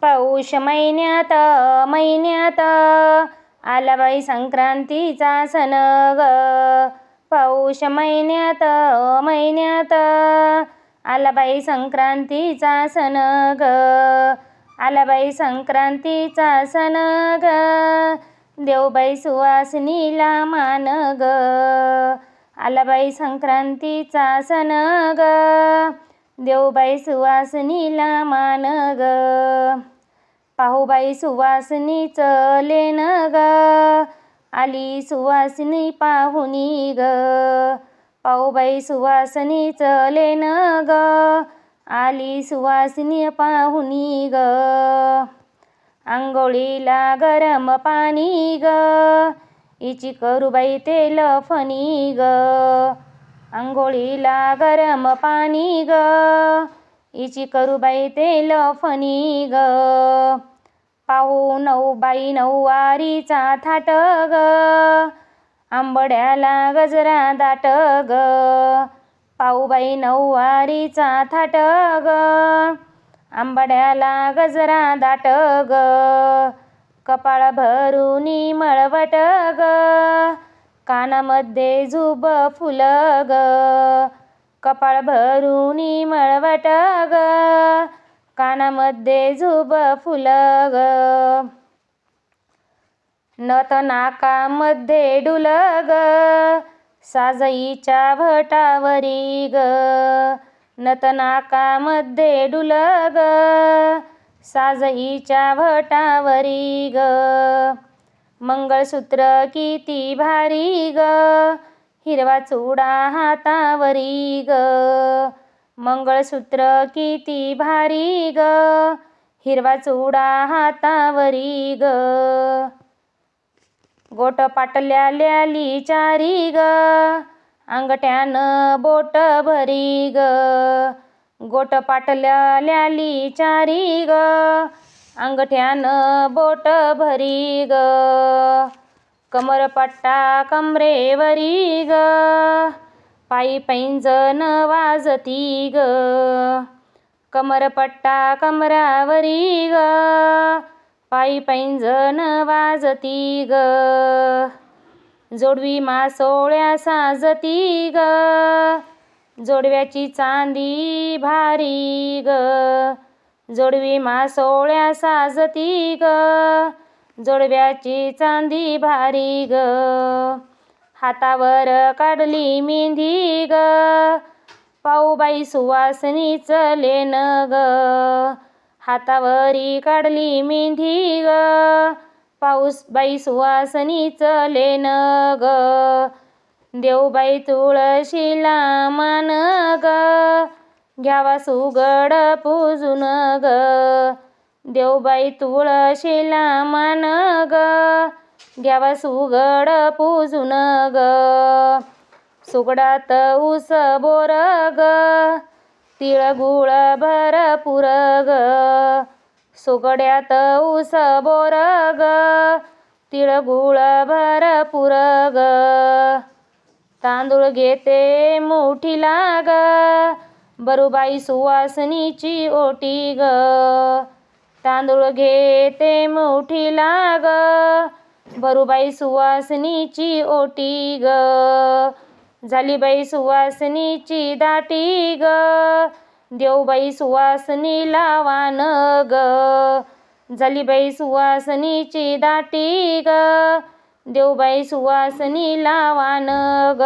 पौष महिन्यात आला बाई संक्रांतीचा सण ग. पौष महिन्यात आला बाई संक्रांतीचा सण ग. आला बाई संक्रांतीचा सण ग. देव बाई सुवासिनीला मान ग. आला बाई संक्रांतीचा सण ग. देव बाई सुवासिनीला मान ग. पाहू बाई सुवासिनीचं लेन ग. आली सुवासिनी पाहुणी ग. पाहू बाई सुवासिनीचं लेन ग. आली सुवासिनी पाहुणी ग. आंघोळीला गरम पाणी ग. हिची करू बाई तेल फणी ग. आंघोळीला गरम पाणी ग. हिची करू बाई तेल फणी ग. पाहू बाई नऊवारीचा थाट ग. आंबड्याला गजरा दाट ग. पाहू बाई नऊवारीचा थाट ग. आंबड्याला गजरा दाट ग. कपाळ भरुनी मळवट ग. कानामध्ये झुब फुल ग. कपाळ भरुनी मळवट ग. कानामध्ये झुब फुल ग. नथ नाकामध्ये डुल ग. साजईच्या भटावरी ग. नथ नाकामध्ये डुल ग. साजईच्या भटावरी ग. मंगळसूत्र किती भारी ग. हिरवा चुडा हातावरी ग. मंगळसूत्र किती भारी ग. हिरवा चुडा हातावरी ग. गोट पाटल्या ल्याली चारी ग. अंगठ्यानं बोट भरी ग. गोट पाटल्या ल्याली चारी ग. अंगठ्यानं बोट भरी ग. कमरपट्टा कमरेवरी ग. पायी पैंजण वाजती ग. कमरपट्टा कमरावरी ग. पायी पैंजण वाजती ग. जोडवी मासोळ्या साजती ग. जोडव्याची चांदी भारी ग. जोडवी मासोळ्या साजती ग. जोडव्याची चांदी भारी ग. हातावर काढली मेहंदी ग. पाहू बाई सुवासिनीचं लेन ग. हातावरी काढली मेहंदी ग. पाऊस बाई सुवासिनीचं लेन ग. देवबाई तुळशीला मान ग. घ्यावा सुगड पूजून ग. देवबाई तुळशीला मान ग. घ्यावा सुगड पूजून ग. सुगडात ऊस बोर ग. तिळगुळ भरपूर ग. सुगड्यात ऊस बोर ग. तिळगुळ भरपूर ग. तांदूळ घेते मुठीला ग. बरूबाई सुवासिनीची ओटी ग. तांदूळ घेते मुठीला ग. बरूबाई सुवासिनीची ओटी ग. झाली बाई सुवासिनीची दाटी ग. देवबाई सुवासिनीला वान ग. झाली बाई सुवासिनीची दाटी ग. देवबाई सुवासिनीला वान ग.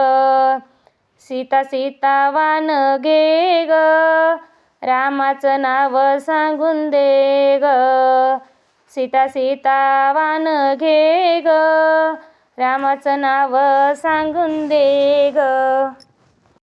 सीता सीता वान घे ग. रामाचं नाव सांगून दे ग. सीता सीता वान घे ग. रामाचं नाव सांगून दे ग.